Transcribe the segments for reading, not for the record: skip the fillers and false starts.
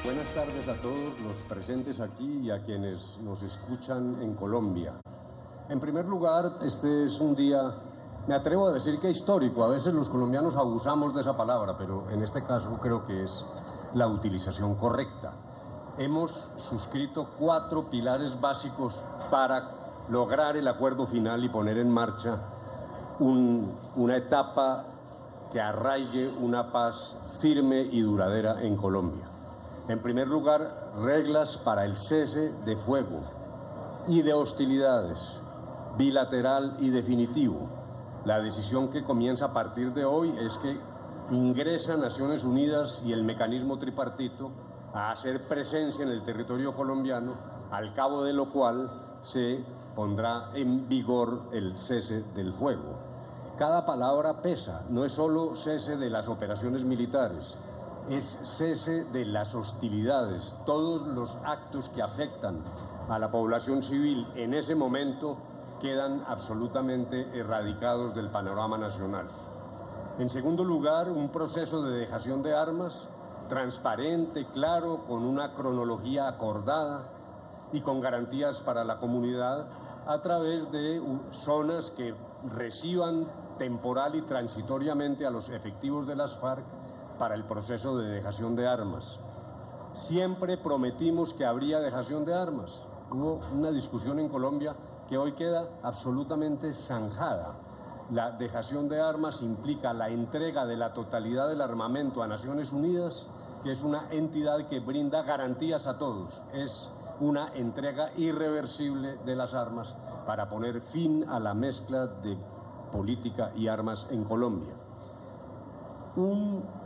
Buenas tardes a todos los presentes aquí y a quienes nos escuchan en Colombia. En primer lugar, este es un día, me atrevo a decir que histórico. A veces los colombianos abusamos de esa palabra, pero en este caso creo que es la utilización correcta. Hemos suscrito 4 pilares básicos para lograr el acuerdo final y poner en marcha una etapa que arraigue una paz firme y duradera en Colombia. En primer lugar, reglas para el cese de fuego y de hostilidades, bilateral y definitivo. La decisión que comienza a partir de hoy es que ingresa Naciones Unidas y el mecanismo tripartito a hacer presencia en el territorio colombiano, al cabo de lo cual se pondrá en vigor el cese del fuego. Cada palabra pesa, no es solo cese de las operaciones militares, es cese de las hostilidades. Todos los actos que afectan a la población civil en ese momento quedan absolutamente erradicados del panorama nacional. En segundo lugar, un proceso de dejación de armas transparente, claro, con una cronología acordada y con garantías para la comunidad a través de zonas que reciban temporal y transitoriamente a los efectivos de las FARC para el proceso de dejación de armas. Siempre prometimos que habría dejación de armas. Hubo una discusión en Colombia que hoy queda absolutamente zanjada. La dejación de armas implica la entrega de la totalidad del armamento a Naciones Unidas, que es una entidad que brinda garantías a todos. Es una entrega irreversible de las armas para poner fin a la mezcla de política y armas en Colombia. Un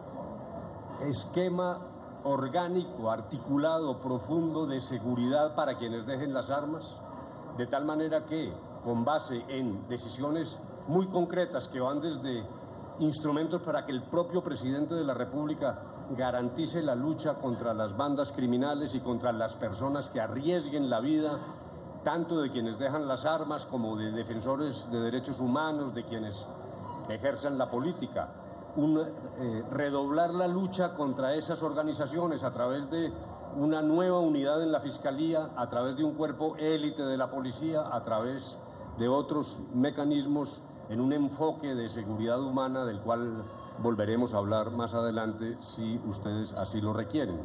esquema orgánico, articulado, profundo de seguridad para quienes dejen las armas, de tal manera que, con base en decisiones muy concretas que van desde instrumentos para que el propio presidente de la República garantice la lucha contra las bandas criminales y contra las personas que arriesguen la vida, tanto de quienes dejan las armas como de defensores de derechos humanos, de quienes ejercen la política. Redoblar la lucha contra esas organizaciones a través de una nueva unidad en la Fiscalía, a través de un cuerpo élite de la policía, a través de otros mecanismos en un enfoque de seguridad humana del cual volveremos a hablar más adelante si ustedes así lo requieren.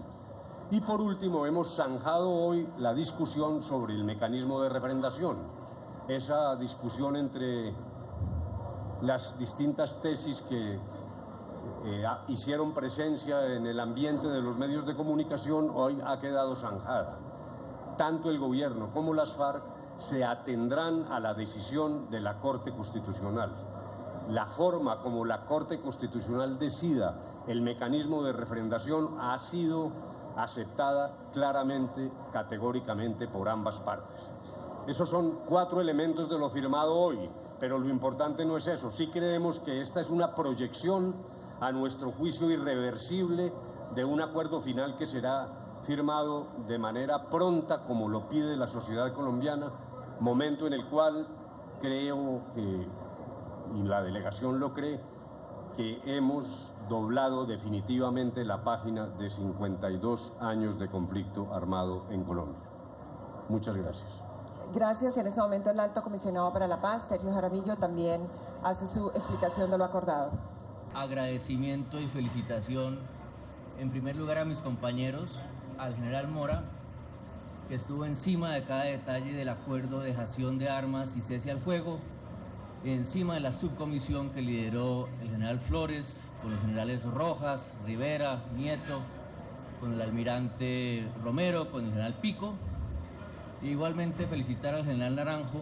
Y por último, hemos zanjado hoy la discusión sobre el mecanismo de refrendación. Esa discusión entre las distintas tesis que hicieron presencia en el ambiente de los medios de comunicación hoy ha quedado zanjada. Tanto el gobierno como las FARC se atendrán a la decisión de la Corte Constitucional. La forma como la Corte Constitucional decida el mecanismo de refrendación ha sido aceptada claramente, categóricamente por ambas partes. Esos son 4 elementos de lo firmado hoy, pero lo importante no es eso. Sí creemos que esta es una proyección a nuestro juicio irreversible de un acuerdo final que será firmado de manera pronta, como lo pide la sociedad colombiana, momento en el cual creo que, y la delegación lo cree, que hemos doblado definitivamente la página de 52 años de conflicto armado en Colombia. Muchas gracias. Gracias. En este momento el Alto Comisionado para la Paz, Sergio Jaramillo, también hace su explicación de lo acordado. Agradecimiento y felicitación, en primer lugar, a mis compañeros, al general Mora, que estuvo encima de cada detalle del acuerdo de dejación de armas y cese al fuego, encima de la subcomisión que lideró el general Flores, con los generales Rojas, Rivera, Nieto, con el almirante Romero, con el general Pico. E igualmente felicitar al general Naranjo,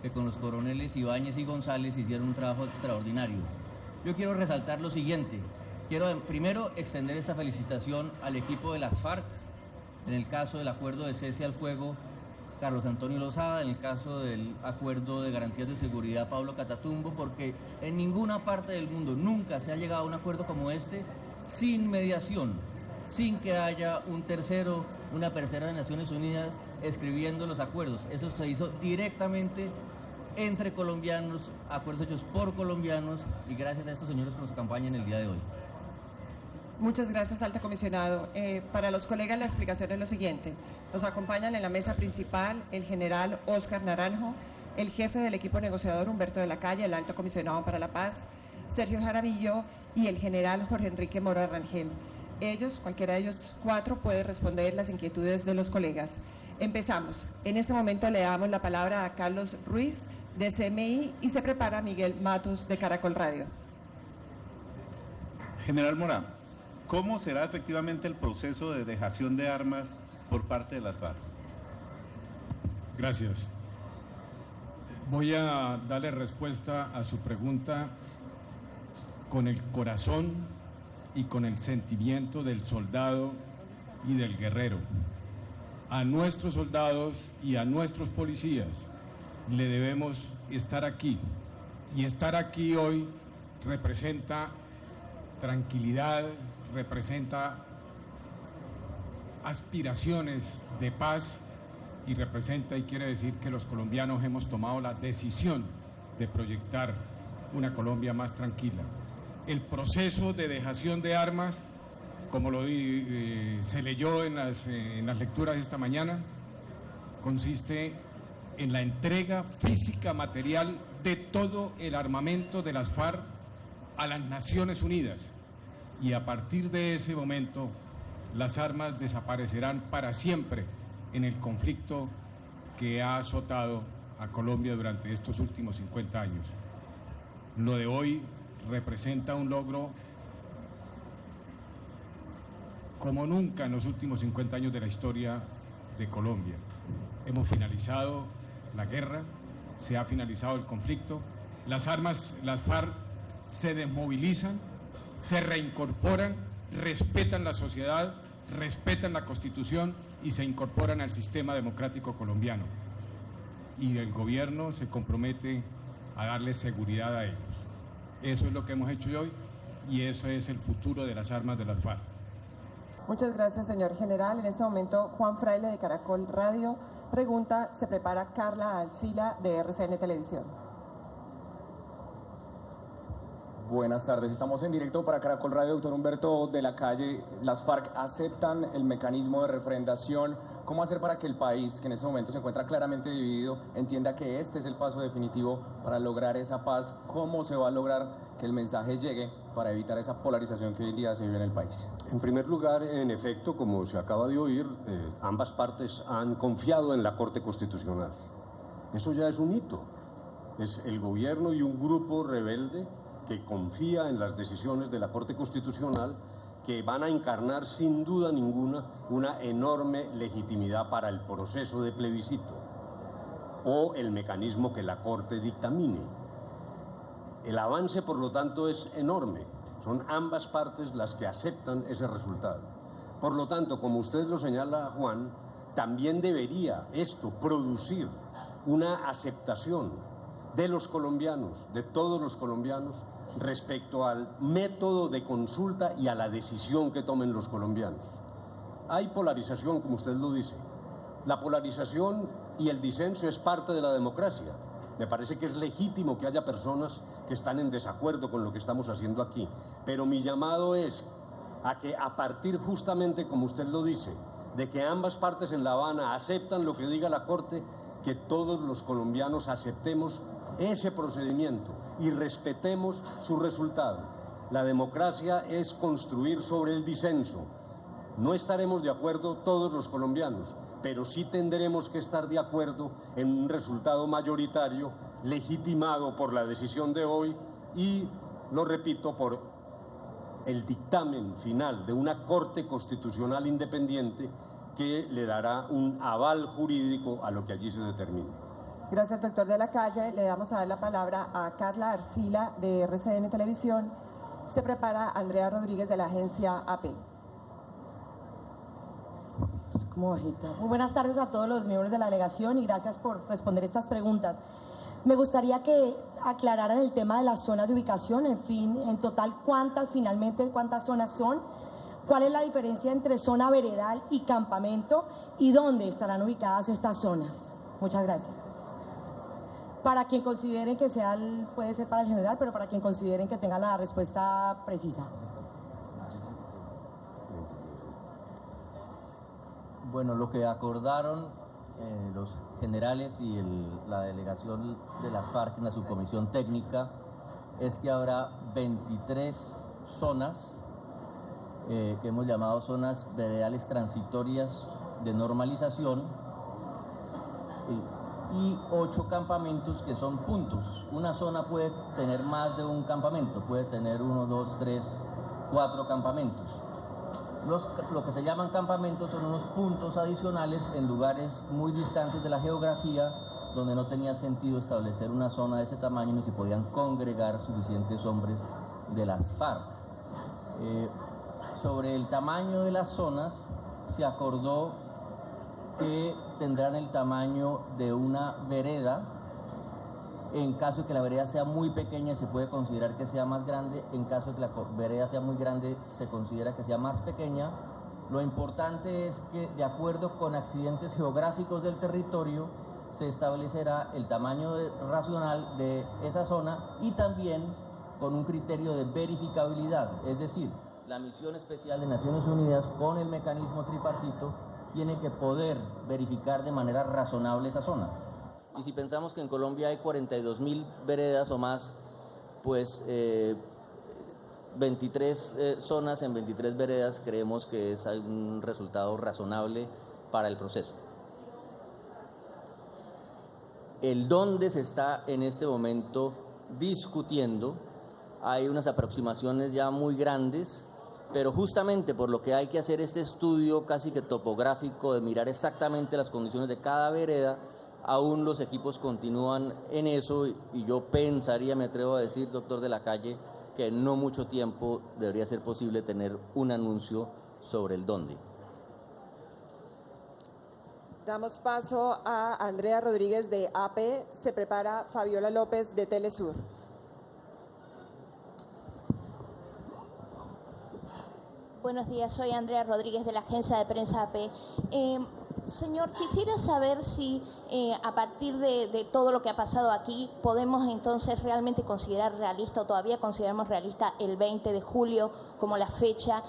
que con los coroneles Ibáñez y González hicieron un trabajo extraordinario. Yo quiero resaltar lo siguiente. Quiero primero extender esta felicitación al equipo de las FARC, en el caso del acuerdo de cese al fuego, Carlos Antonio Lozada, en el caso del acuerdo de garantías de seguridad, Pablo Catatumbo, porque en ninguna parte del mundo nunca se ha llegado a un acuerdo como este sin mediación, sin que haya un tercero, una tercera de Naciones Unidas escribiendo los acuerdos. Eso se hizo directamente entre colombianos, acuerdos hechos por colombianos, y gracias a estos señores que nos acompañan el día de hoy. Muchas gracias, alto comisionado. Para los colegas la explicación es lo siguiente. Nos acompañan en la mesa principal el general Óscar Naranjo, el jefe del equipo negociador Humberto de la Calle, el alto comisionado para la paz, Sergio Jaramillo y el general Jorge Enrique Mora Rangel. Ellos, cualquiera de ellos cuatro, puede responder las inquietudes de los colegas. Empezamos. En este momento le damos la palabra a Carlos Ruiz, de CMI, y se prepara Miguel Matus, de Caracol Radio. General Mora, ¿cómo será efectivamente el proceso de dejación de armas por parte de las FARC? Gracias. Voy a darle respuesta a su pregunta con el corazón y con el sentimiento del soldado y del guerrero. A nuestros soldados y a nuestros policías le debemos estar aquí, y estar aquí hoy representa tranquilidad, representa aspiraciones de paz y representa y quiere decir que los colombianos hemos tomado la decisión de proyectar una Colombia más tranquila. El proceso de dejación de armas, como se leyó en las lecturas de esta mañana, consiste en la entrega física material de todo el armamento de las FARC a las Naciones Unidas, y a partir de ese momento las armas desaparecerán para siempre en el conflicto que ha azotado a Colombia durante estos últimos 50 años. Lo de hoy representa un logro como nunca en los últimos 50 años de la historia de Colombia. Hemos finalizado la guerra, se ha finalizado el conflicto, las FARC se desmovilizan, se reincorporan, respetan la sociedad, respetan la Constitución y se incorporan al sistema democrático colombiano. Y el gobierno se compromete a darle seguridad a ellos. Eso es lo que hemos hecho hoy y eso es el futuro de las armas de las FARC. Muchas gracias, señor general. En este momento, Juan Fraile, de Caracol Radio, pregunta, se prepara Carla Alcila, de RCN Televisión. Buenas tardes, estamos en directo para Caracol Radio. Doctor Humberto de la Calle, las FARC aceptan el mecanismo de refrendación. ¿Cómo hacer para que el país, que en este momento se encuentra claramente dividido, entienda que este es el paso definitivo para lograr esa paz? ¿Cómo se va a lograr que el mensaje llegue para evitar esa polarización que hoy en día se vive en el país? En primer lugar, en efecto, como se acaba de oír, ambas partes han confiado en la Corte Constitucional. Eso ya es un hito. Es el gobierno y un grupo rebelde que confía en las decisiones de la Corte Constitucional, que van a encarnar sin duda ninguna una enorme legitimidad para el proceso de plebiscito o el mecanismo que la Corte dictamine. El avance, por lo tanto, es enorme. Son ambas partes las que aceptan ese resultado. Por lo tanto, como usted lo señala, Juan, también debería esto producir una aceptación de los colombianos, de todos los colombianos, respecto al método de consulta y a la decisión que tomen los colombianos. Hay polarización, como usted lo dice. La polarización y el disenso es parte de la democracia. Me parece que es legítimo que haya personas que están en desacuerdo con lo que estamos haciendo aquí. Pero mi llamado es a que, a partir justamente, como usted lo dice, de que ambas partes en La Habana aceptan lo que diga la Corte, que todos los colombianos aceptemos ese procedimiento y respetemos su resultado. La democracia es construir sobre el disenso. No estaremos de acuerdo todos los colombianos, pero sí tendremos que estar de acuerdo en un resultado mayoritario legitimado por la decisión de hoy y, lo repito, por el dictamen final de una Corte Constitucional independiente que le dará un aval jurídico a lo que allí se determine. Gracias, doctor de la Calle. Le damos a dar la palabra a Carla Arcila, de RCN Televisión. Se prepara Andrea Rodríguez, de la agencia AP. Como bajita. Muy buenas tardes a todos los miembros de la delegación y gracias por responder estas preguntas. Me gustaría que aclararan el tema de las zonas de ubicación, en total cuántas zonas son, cuál es la diferencia entre zona veredal y campamento y dónde estarán ubicadas estas zonas. Muchas gracias. Para quien consideren que puede ser para el general, pero para quien consideren que tenga la respuesta precisa. Bueno, lo que acordaron los generales y la delegación de las FARC en la subcomisión técnica es que habrá 23 zonas que hemos llamado zonas veredales transitorias de normalización y 8 campamentos que son puntos. Una zona puede tener más de un campamento, puede tener 1, 2, 3, 4 campamentos. Lo que se llaman campamentos son unos puntos adicionales en lugares muy distantes de la geografía donde no tenía sentido establecer una zona de ese tamaño ni se podían congregar suficientes hombres de las FARC. Sobre el tamaño de las zonas se acordó que tendrán el tamaño de una vereda. En caso de que la vereda sea muy pequeña, se puede considerar que sea más grande. En caso de que la vereda sea muy grande, se considera que sea más pequeña. Lo importante es que, de acuerdo con accidentes geográficos del territorio, se establecerá el tamaño racional de esa zona y también con un criterio de verificabilidad. Es decir, la misión especial de Naciones Unidas con el mecanismo tripartito tiene que poder verificar de manera razonable esa zona. Y si pensamos que en Colombia hay 42.000 veredas o más, pues 23 zonas en 23 veredas creemos que es un resultado razonable para el proceso. El dónde se está en este momento discutiendo, hay unas aproximaciones ya muy grandes, pero justamente por lo que hay que hacer este estudio casi que topográfico de mirar exactamente las condiciones de cada vereda, aún los equipos continúan en eso y yo pensaría, me atrevo a decir, doctor de la Calle, que en no mucho tiempo debería ser posible tener un anuncio sobre el dónde. Damos paso a Andrea Rodríguez de AP. Se prepara Fabiola López de Telesur. Buenos días, soy Andrea Rodríguez de la agencia de prensa AP. Señor, quisiera saber si a partir de todo lo que ha pasado aquí podemos entonces realmente considerar realista o todavía consideramos realista el 20 de julio como la fecha,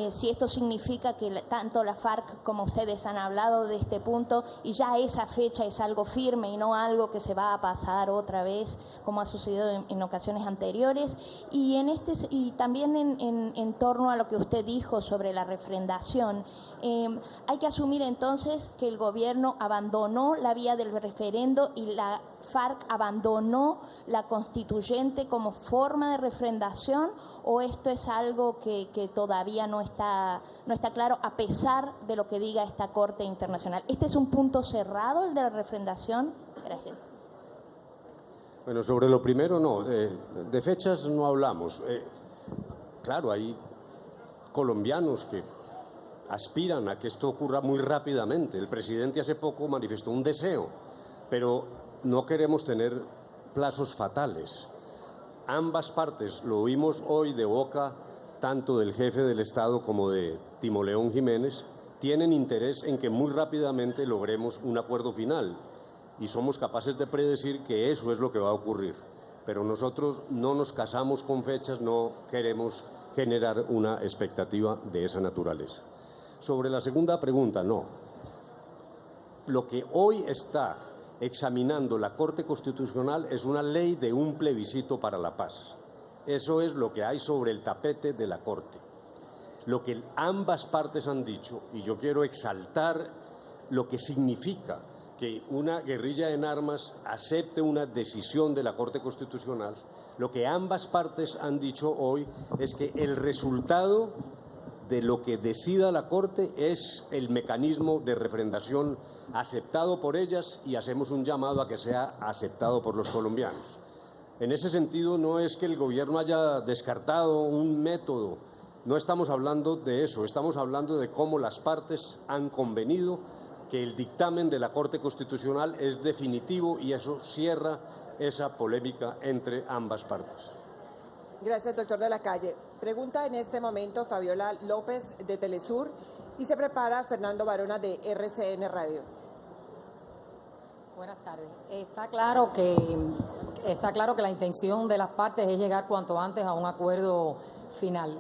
si esto significa que tanto la FARC como ustedes han hablado de este punto y ya esa fecha es algo firme y no algo que se va a pasar otra vez como ha sucedido en ocasiones anteriores. Y también en torno a lo que usted dijo sobre la refrendación, hay que asumir entonces que el gobierno abandonó la vía del referendo y la FARC abandonó la constituyente como forma de refrendación, o esto es algo que todavía no está claro a pesar de lo que diga esta Corte Internacional. ¿Este es un punto cerrado, el de la refrendación? Gracias. Bueno, sobre lo primero no, de fechas no hablamos. Claro, hay colombianos que aspiran a que esto ocurra muy rápidamente. El presidente hace poco manifestó un deseo, pero no queremos tener plazos fatales. Ambas partes, lo oímos hoy de boca tanto del jefe del Estado como de Timo León Jiménez, tienen interés en que muy rápidamente logremos un acuerdo final y somos capaces de predecir que eso es lo que va a ocurrir. Pero nosotros no nos casamos con fechas, no queremos generar una expectativa de esa naturaleza. Sobre la segunda pregunta, no. Lo que hoy está examinando la Corte Constitucional es una ley de un plebiscito para la paz. Eso es lo que hay sobre el tapete de la Corte. Lo que ambas partes han dicho, y yo quiero exaltar lo que significa que una guerrilla en armas acepte una decisión de la Corte Constitucional, lo que ambas partes han dicho hoy es que el resultado de lo que decida la Corte es el mecanismo de refrendación aceptado por ellas y hacemos un llamado a que sea aceptado por los colombianos. En ese sentido, no es que el gobierno haya descartado un método, no estamos hablando de eso, estamos hablando de cómo las partes han convenido que el dictamen de la Corte Constitucional es definitivo y eso cierra esa polémica entre ambas partes. Gracias, doctor de la Calle. Pregunta en este momento Fabiola López de Telesur y se prepara Fernando Barona de RCN Radio. Buenas tardes. Está claro que la intención de las partes es llegar cuanto antes a un acuerdo final.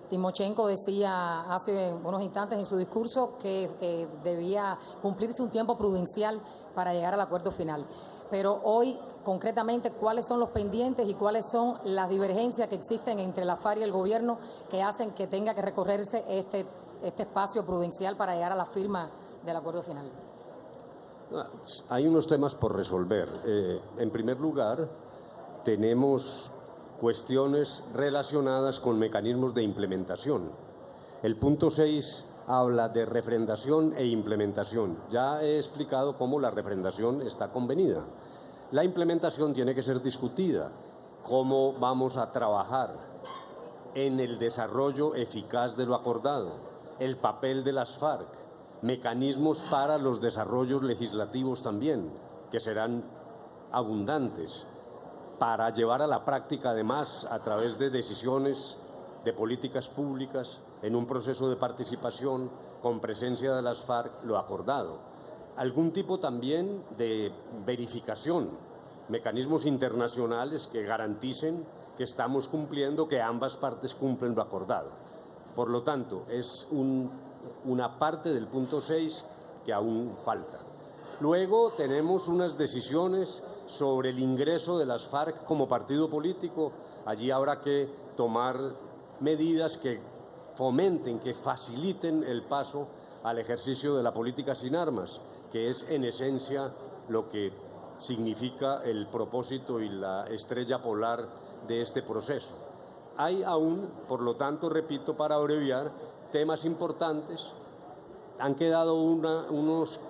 Timochenko decía hace unos instantes en su discurso que debía cumplirse un tiempo prudencial para llegar al acuerdo final. Pero hoy, concretamente, ¿cuáles son los pendientes y cuáles son las divergencias que existen entre la FARC y el gobierno que hacen que tenga que recorrerse este espacio prudencial para llegar a la firma del acuerdo final? Hay unos temas por resolver. En primer lugar, tenemos cuestiones relacionadas con mecanismos de implementación. El punto 6 habla de refrendación e implementación. Ya he explicado cómo la refrendación está convenida. La implementación tiene que ser discutida. ¿Cómo vamos a trabajar en el desarrollo eficaz de lo acordado? El papel de las FARC, mecanismos para los desarrollos legislativos también, que serán abundantes, para llevar a la práctica, además, a través de decisiones de políticas públicas, en un proceso de participación con presencia de las FARC, lo acordado. Algún tipo también de verificación, mecanismos internacionales que garanticen que estamos cumpliendo, que ambas partes cumplen lo acordado. Por lo tanto, es una parte del punto 6 que aún falta. Luego tenemos unas decisiones sobre el ingreso de las FARC como partido político. Allí habrá que tomar medidas que fomenten, que faciliten el paso al ejercicio de la política sin armas, que es en esencia lo que significa el propósito y la estrella polar de este proceso. Hay aún, por lo tanto, repito, para abreviar, temas importantes. Han quedado unos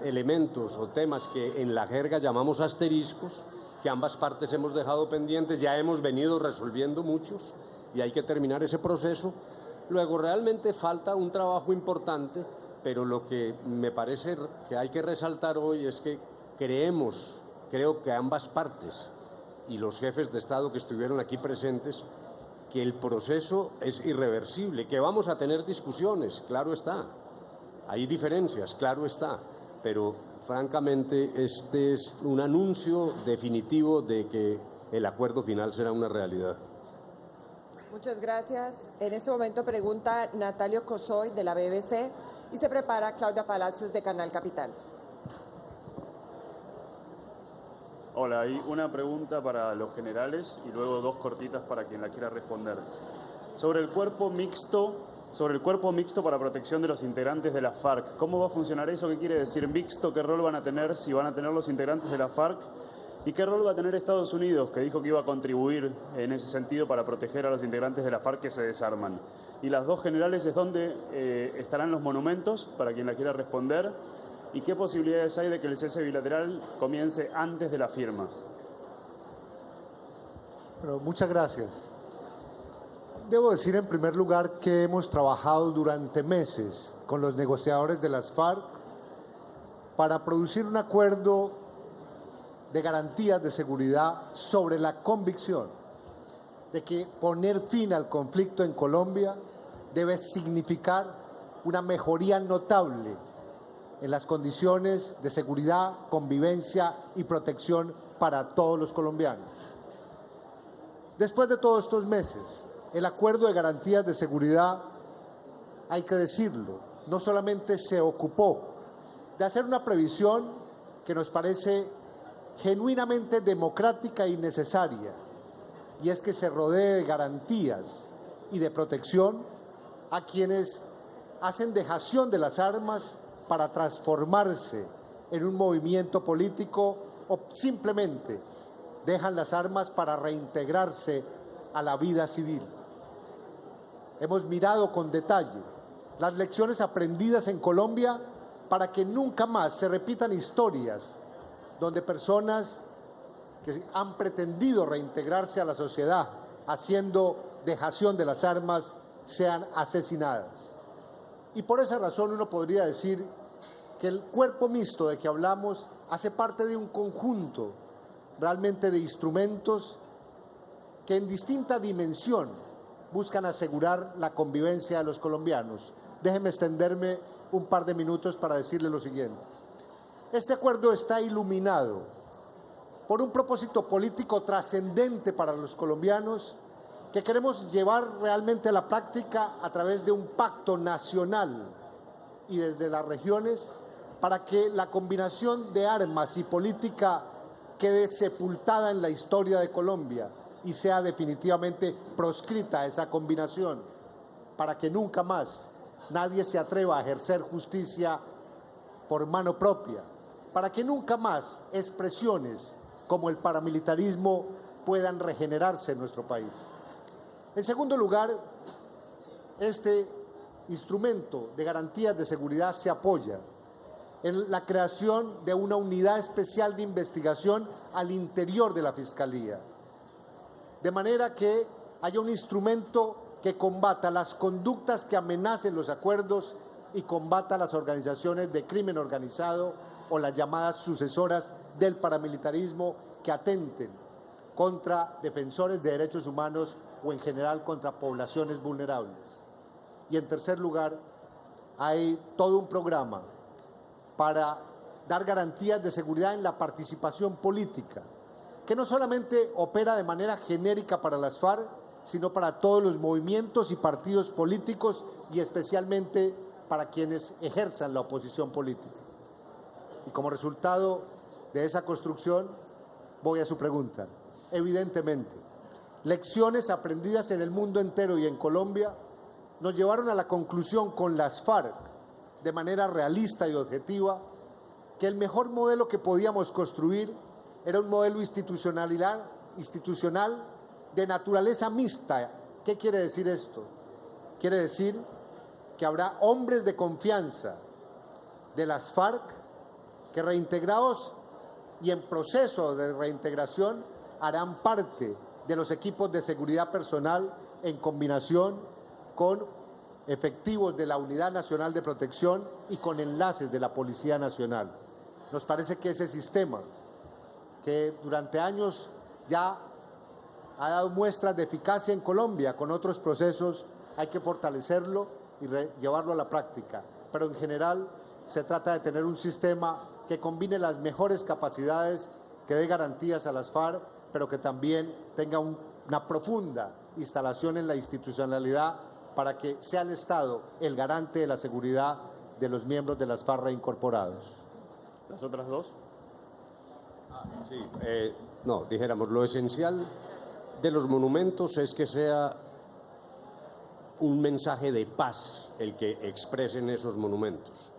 elementos o temas que en la jerga llamamos asteriscos, que ambas partes hemos dejado pendientes, ya hemos venido resolviendo muchos y hay que terminar ese proceso. Luego realmente falta un trabajo importante, pero lo que me parece que hay que resaltar hoy es que creo que ambas partes y los jefes de Estado que estuvieron aquí presentes, que el proceso es irreversible, que vamos a tener discusiones, claro está, hay diferencias, claro está, pero francamente este es un anuncio definitivo de que el acuerdo final será una realidad. Muchas gracias. En este momento pregunta Natalio Cosoy de la BBC y se prepara Claudia Palacios de Canal Capital. Hola, hay una pregunta para los generales y luego dos cortitas para quien la quiera responder. Sobre el cuerpo mixto para protección de los integrantes de la FARC, ¿cómo va a funcionar eso? ¿Qué quiere decir mixto? ¿Qué rol van a tener? Si van a tener los integrantes de la FARC. ¿Y qué rol va a tener Estados Unidos, que dijo que iba a contribuir en ese sentido para proteger a los integrantes de la FARC que se desarman? Y las dos generales es dónde estarán los monumentos, para quien la quiera responder. ¿Y qué posibilidades hay de que el cese bilateral comience antes de la firma? Bueno, muchas gracias. Debo decir en primer lugar que hemos trabajado durante meses con los negociadores de las FARC para producir un acuerdo de garantías de seguridad sobre la convicción de que poner fin al conflicto en Colombia debe significar una mejoría notable en las condiciones de seguridad, convivencia y protección para todos los colombianos. Después de todos estos meses, el acuerdo de garantías de seguridad, hay que decirlo, no solamente se ocupó de hacer una previsión que nos parece genuinamente democrática y necesaria, y es que se rodee de garantías y de protección a quienes hacen dejación de las armas para transformarse en un movimiento político o simplemente dejan las armas para reintegrarse a la vida civil. Hemos mirado con detalle las lecciones aprendidas en Colombia para que nunca más se repitan historias donde personas que han pretendido reintegrarse a la sociedad haciendo dejación de las armas sean asesinadas. Y por esa razón uno podría decir que el cuerpo mixto de que hablamos hace parte de un conjunto realmente de instrumentos que en distinta dimensión buscan asegurar la convivencia de los colombianos. Déjenme extenderme un par de minutos para decirle lo siguiente. Este acuerdo está iluminado por un propósito político trascendente para los colombianos que queremos llevar realmente a la práctica a través de un pacto nacional y desde las regiones para que la combinación de armas y política quede sepultada en la historia de Colombia y sea definitivamente proscrita esa combinación, para que nunca más nadie se atreva a ejercer justicia por mano propia, para que nunca más expresiones como el paramilitarismo puedan regenerarse en nuestro país. En segundo lugar, este instrumento de garantías de seguridad se apoya en la creación de una unidad especial de investigación al interior de la Fiscalía, de manera que haya un instrumento que combata las conductas que amenacen los acuerdos y combata las organizaciones de crimen organizado o las llamadas sucesoras del paramilitarismo que atenten contra defensores de derechos humanos o en general contra poblaciones vulnerables. Y en tercer lugar, hay todo un programa para dar garantías de seguridad en la participación política, que no solamente opera de manera genérica para las FARC, sino para todos los movimientos y partidos políticos y especialmente para quienes ejerzan la oposición política. Y como resultado de esa construcción, voy a su pregunta. Evidentemente, lecciones aprendidas en el mundo entero y en Colombia nos llevaron a la conclusión con las FARC, de manera realista y objetiva, que el mejor modelo que podíamos construir era un modelo institucional de naturaleza mixta. ¿Qué quiere decir esto? Quiere decir que habrá hombres de confianza de las FARC que, reintegrados y en proceso de reintegración, harán parte de los equipos de seguridad personal en combinación con efectivos de la Unidad Nacional de Protección y con enlaces de la Policía Nacional. Nos parece que ese sistema, que durante años ya ha dado muestras de eficacia en Colombia con otros procesos, hay que fortalecerlo y llevarlo a la práctica. Pero en general se trata de tener un sistema que combine las mejores capacidades, que dé garantías a las FARC, pero que también tenga una profunda instalación en la institucionalidad para que sea el Estado el garante de la seguridad de los miembros de las FARC reincorporados. ¿Las otras dos? Sí, no, dijéramos, lo esencial de los monumentos es que sea un mensaje de paz el que expresen esos monumentos.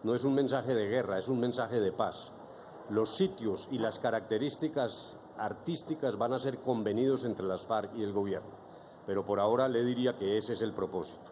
No es un mensaje de guerra, es un mensaje de paz. Los sitios y las características artísticas van a ser convenidos entre las FARC y el gobierno, pero por ahora le diría que ese es el propósito.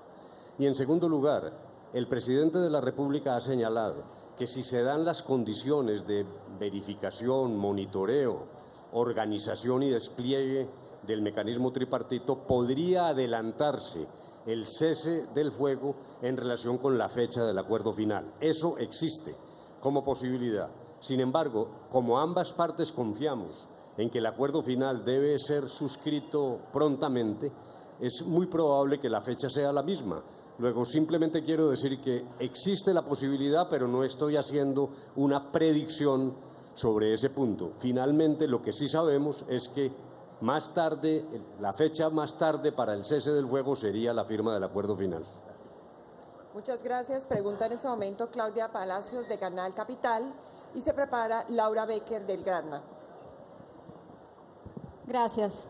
Y en segundo lugar, el presidente de la República ha señalado que si se dan las condiciones de verificación, monitoreo, organización y despliegue del mecanismo tripartito, podría adelantarse el cese del fuego en relación con la fecha del acuerdo final. Eso existe como posibilidad. Sin embargo, como ambas partes confiamos en que el acuerdo final debe ser suscrito prontamente, es muy probable que la fecha sea la misma. Luego, simplemente quiero decir que existe la posibilidad, pero no estoy haciendo una predicción sobre ese punto. Finalmente, lo que sí sabemos es que más tarde, la fecha más tarde para el cese del fuego sería la firma del acuerdo final. Muchas gracias. Pregunta en este momento Claudia Palacios de Canal Capital y se prepara Laura Becker del Granma. Gracias.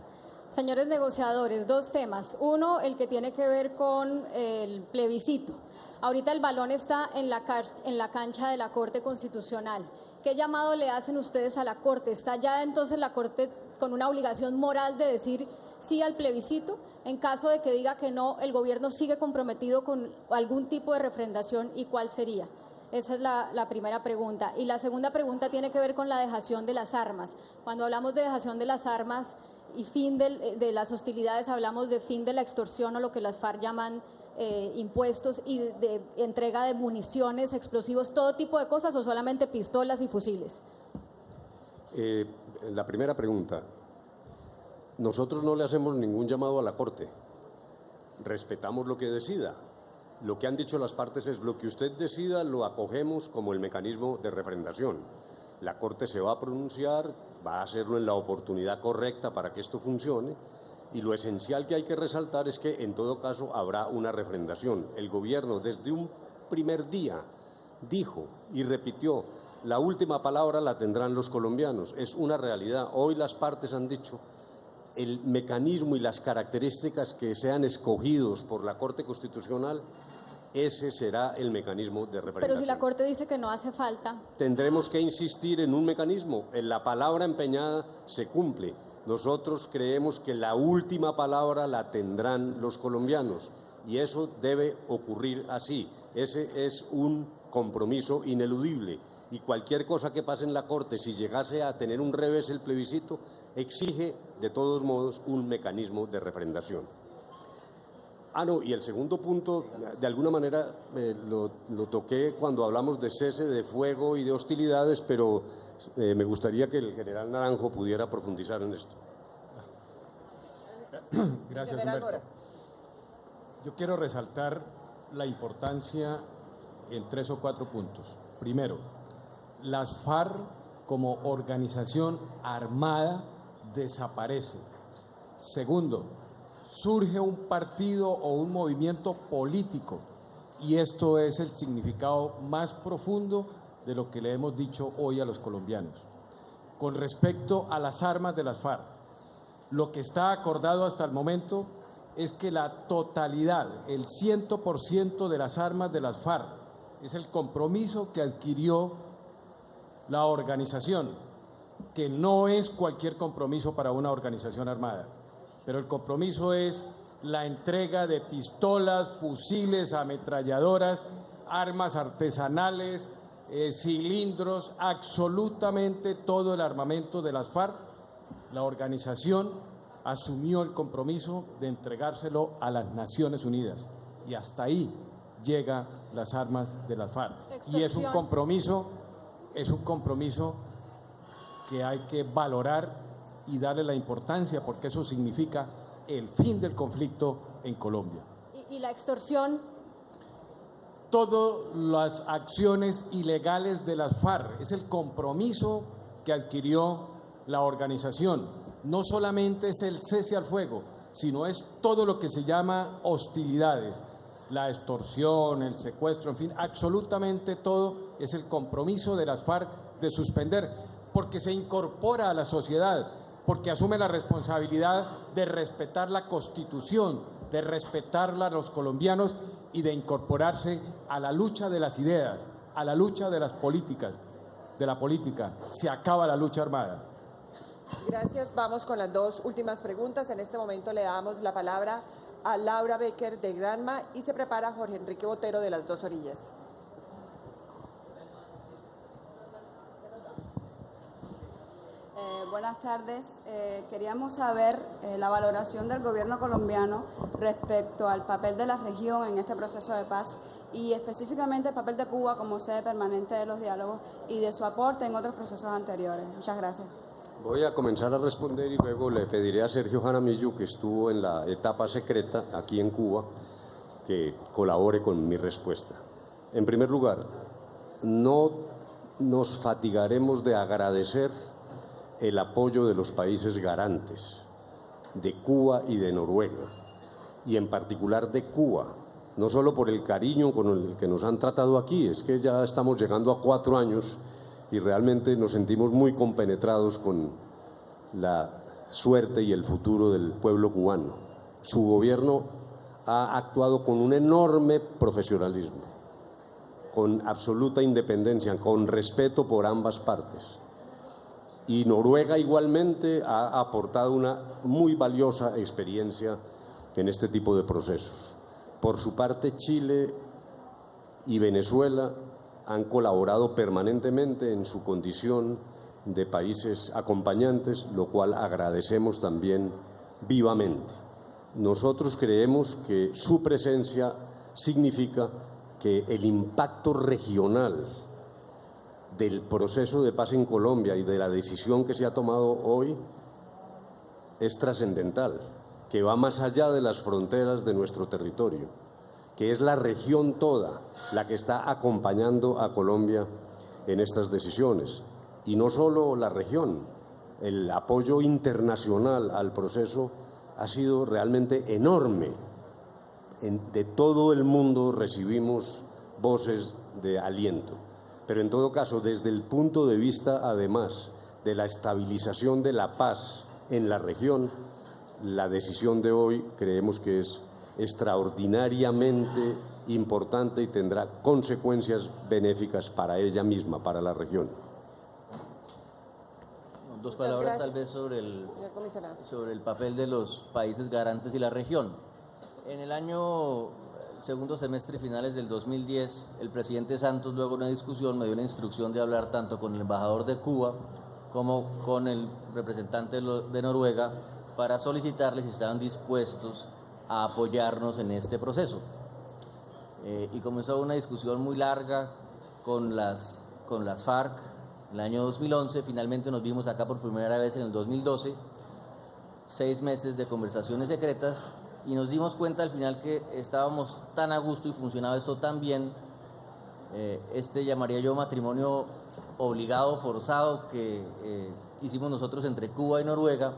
Señores negociadores, dos temas. Uno, el que tiene que ver con el plebiscito. Ahorita el balón está en la cancha de la Corte Constitucional. ¿Qué llamado le hacen ustedes a la Corte? ¿Está ya entonces la Corte con una obligación moral de decir sí al plebiscito? En caso de que diga que no, ¿el gobierno sigue comprometido con algún tipo de refrendación y cuál sería? Esa es la primera pregunta. Y la segunda pregunta tiene que ver con la dejación de las armas. Cuando hablamos de dejación de las armas y fin de las hostilidades, hablamos de fin de la extorsión o lo que las FARC llaman impuestos y de entrega de municiones, explosivos, todo tipo de cosas, o solamente pistolas y fusiles. La primera pregunta. Nosotros no le hacemos ningún llamado a la Corte. Respetamos lo que decida. Lo que han dicho las partes es lo que usted decida lo acogemos como el mecanismo de refrendación. La Corte se va a pronunciar, va a hacerlo en la oportunidad correcta para que esto funcione Y lo esencial que hay que resaltar es que en todo caso habrá una refrendación. El gobierno desde un primer día dijo y repitió: la última palabra la tendrán los colombianos. Es una realidad. Hoy las partes han dicho: el mecanismo y las características que sean escogidos por la Corte Constitucional, ese será el mecanismo de refrendación. Pero si la Corte dice que no hace falta. Tendremos que insistir en un mecanismo. En la palabra empeñada se cumple. Nosotros creemos que la última palabra la tendrán los colombianos y eso debe ocurrir así. Ese es un compromiso ineludible y cualquier cosa que pase en la Corte, si llegase a tener un revés el plebiscito, exige de todos modos un mecanismo de refrendación. No, y el segundo punto, de alguna manera lo toqué cuando hablamos de cese de fuego y de hostilidades, pero me gustaría que el general Naranjo pudiera profundizar en esto. Gracias, Humberto. Yo quiero resaltar la importancia en 3 o 4 puntos. Primero, las FARC como organización armada desaparece. Segundo, surge un partido o un movimiento político y esto es el significado más profundo de lo que le hemos dicho hoy a los colombianos. Con respecto a las armas de las FARC, lo que está acordado hasta el momento es que la totalidad, el 100% de las armas de las FARC, es el compromiso que adquirió la organización, que no es cualquier compromiso para una organización armada, pero el compromiso es la entrega de pistolas, fusiles, ametralladoras, armas artesanales, cilindros, absolutamente todo el armamento de las FARC. La organización asumió el compromiso de entregárselo a las Naciones Unidas y hasta ahí llegan las armas de las FARC. Y es un compromiso que hay que valorar y darle la importancia porque eso significa el fin del conflicto en Colombia. ¿Y la extorsión? Todas las acciones ilegales de las FARC es el compromiso que adquirió la organización. No solamente es el cese al fuego, sino es todo lo que se llama hostilidades, la extorsión, el secuestro, en fin, absolutamente todo es el compromiso de las FARC de suspender, porque se incorpora a la sociedad, porque asume la responsabilidad de respetar la Constitución, de respetarla a los colombianos y de incorporarse a la lucha de las ideas, a la lucha de las políticas, de la política. Se acaba la lucha armada. Gracias. Vamos con las 2 últimas preguntas. En este momento le damos la palabra a Laura Becker de Granma y se prepara Jorge Enrique Botero de Las Dos Orillas. Buenas tardes. Queríamos saber la valoración del gobierno colombiano respecto al papel de la región en este proceso de paz y específicamente el papel de Cuba como sede permanente de los diálogos y de su aporte en otros procesos anteriores. Muchas gracias. Voy a comenzar a responder y luego le pediré a Sergio Jaramillo, que estuvo en la etapa secreta aquí en Cuba, que colabore con mi respuesta. En primer lugar, no nos fatigaremos de agradecer el apoyo de los países garantes, de Cuba y de Noruega, y en particular de Cuba, no solo por el cariño con el que nos han tratado aquí, es que ya estamos llegando a 4 años y realmente nos sentimos muy compenetrados con la suerte y el futuro del pueblo cubano. Su gobierno ha actuado con un enorme profesionalismo, con absoluta independencia, con respeto por ambas partes. Y Noruega igualmente ha aportado una muy valiosa experiencia en este tipo de procesos. Por su parte, Chile y Venezuela han colaborado permanentemente en su condición de países acompañantes, lo cual agradecemos también vivamente. Nosotros creemos que su presencia significa que el impacto regional del proceso de paz en Colombia y de la decisión que se ha tomado hoy es trascendental, que va más allá de las fronteras de nuestro territorio, que es la región toda la que está acompañando a Colombia en estas decisiones. Y no solo la región, el apoyo internacional al proceso ha sido realmente enorme. De todo el mundo recibimos voces de aliento, pero en todo caso, desde el punto de vista, además, de la estabilización de la paz en la región, la decisión de hoy creemos que es extraordinariamente importante y tendrá consecuencias benéficas para ella misma, para la región. Dos palabras tal vez sobre el papel de los países garantes y la región. En el segundo semestre finales del 2010, el presidente Santos, luego de una discusión, me dio la instrucción de hablar tanto con el embajador de Cuba como con el representante de Noruega para solicitarles si estaban dispuestos a apoyarnos en este proceso. Y comenzó una discusión muy larga con las FARC en el año 2011. Finalmente nos vimos acá por primera vez en el 2012, 6 meses de conversaciones secretas, y nos dimos cuenta al final que estábamos tan a gusto y funcionaba esto tan bien, llamaría yo matrimonio obligado, forzado, que hicimos nosotros entre Cuba y Noruega,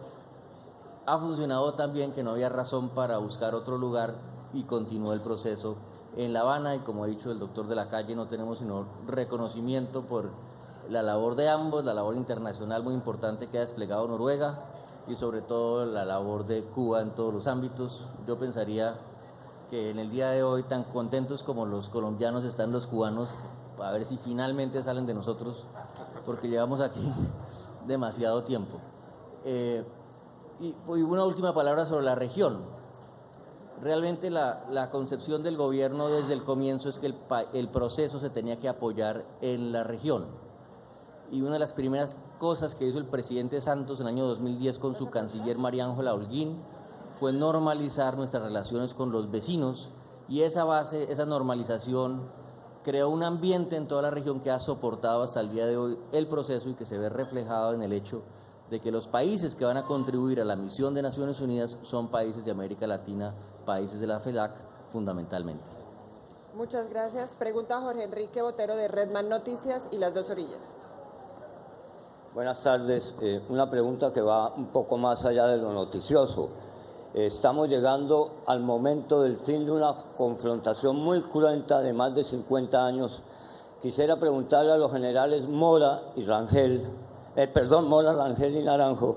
ha funcionado tan bien que no había razón para buscar otro lugar, y continuó el proceso en La Habana. Y como ha dicho el doctor de la Calle, no tenemos sino reconocimiento por la labor de ambos, la labor internacional muy importante que ha desplegado Noruega y sobre todo la labor de Cuba en todos los ámbitos. Yo pensaría que en el día de hoy, tan contentos como los colombianos están los cubanos, a ver si finalmente salen de nosotros, porque llevamos aquí demasiado tiempo. Y una última palabra sobre la región. Realmente la concepción del gobierno desde el comienzo es que el proceso se tenía que apoyar en la región. Y una de las primeras cosas que hizo el presidente Santos en el año 2010 con su canciller María Ángela Holguín fue normalizar nuestras relaciones con los vecinos, y esa normalización creó un ambiente en toda la región que ha soportado hasta el día de hoy el proceso, y que se ve reflejado en el hecho de que los países que van a contribuir a la misión de Naciones Unidas son países de América Latina, países de la FELAC fundamentalmente. Muchas gracias. Pregunta Jorge Enrique Botero de Redman Noticias y Las Dos Orillas. Buenas tardes. Una pregunta que va un poco más allá de lo noticioso. Estamos llegando al momento del fin de una confrontación muy cruenta de más de 50 años. Quisiera preguntarle a los generales Mora, Rangel y Naranjo,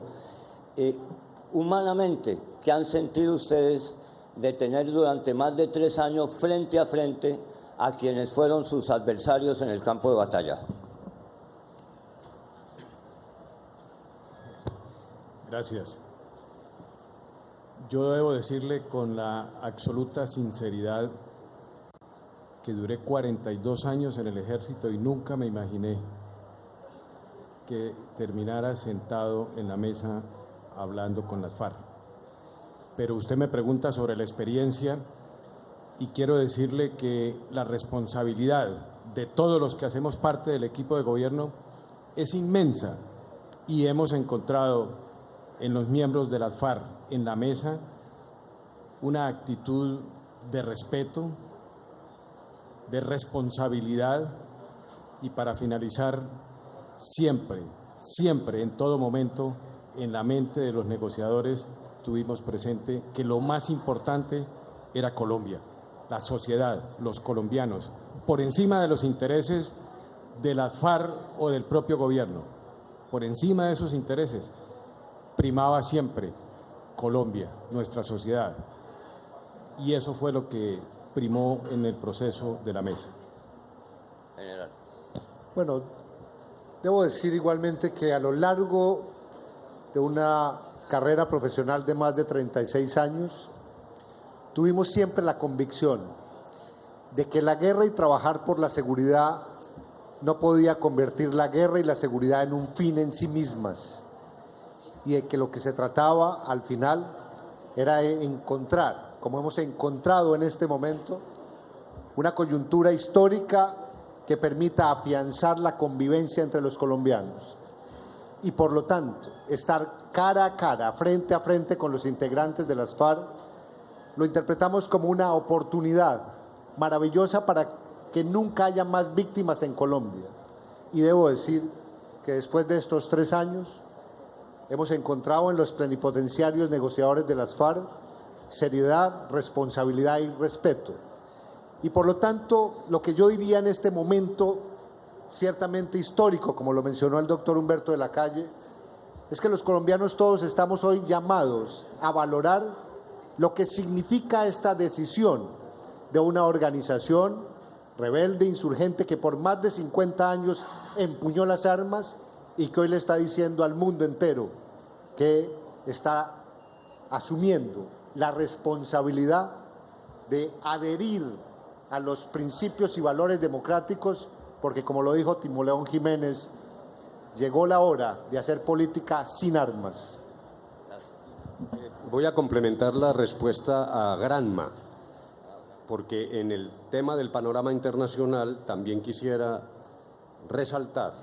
humanamente, ¿qué han sentido ustedes de tener durante más de 3 años frente a frente a quienes fueron sus adversarios en el campo de batalla? Gracias. Yo debo decirle con la absoluta sinceridad que duré 42 años en el ejército y nunca me imaginé que terminara sentado en la mesa hablando con las FARC. Pero usted me pregunta sobre la experiencia y quiero decirle que la responsabilidad de todos los que hacemos parte del equipo de gobierno es inmensa, y hemos encontrado en los miembros de las FARC en la mesa una actitud de respeto, de responsabilidad, y para finalizar, siempre, en todo momento, en la mente de los negociadores tuvimos presente que lo más importante era Colombia, la sociedad, los colombianos, por encima de los intereses de las FARC o del propio gobierno. Por encima de esos intereses primaba siempre Colombia, nuestra sociedad, y eso fue lo que primó en el proceso de la mesa. General. Bueno, debo decir igualmente que a lo largo de una carrera profesional de más de 36 años, tuvimos siempre la convicción de que la guerra y trabajar por la seguridad no podía convertir la guerra y la seguridad en un fin en sí mismas, y de que lo que se trataba al final era de encontrar, como hemos encontrado en este momento, una coyuntura histórica que permita afianzar la convivencia entre los colombianos y, por lo tanto, estar cara a cara, frente a frente con los integrantes de las FARC. Lo interpretamos como una oportunidad maravillosa para que nunca haya más víctimas en Colombia. Y debo decir que después de estos 3 años, hemos encontrado en los plenipotenciarios negociadores de las FARC seriedad, responsabilidad y respeto. Y por lo tanto, lo que yo diría en este momento, ciertamente histórico, como lo mencionó el doctor Humberto de la Calle, es que los colombianos todos estamos hoy llamados a valorar lo que significa esta decisión de una organización rebelde, insurgente, que por más de 50 años empuñó las armas y que hoy le está diciendo al mundo entero que está asumiendo la responsabilidad de adherir a los principios y valores democráticos, porque como lo dijo Timoleón Jiménez, llegó la hora de hacer política sin armas. Voy a complementar la respuesta a Granma, porque en el tema del panorama internacional también quisiera resaltar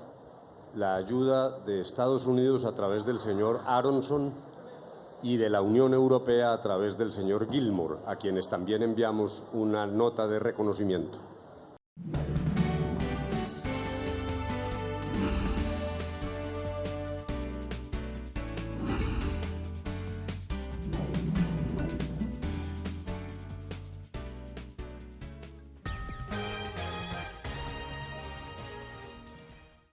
la ayuda de Estados Unidos a través del señor Aronson y de la Unión Europea a través del señor Gilmore, a quienes también enviamos una nota de reconocimiento.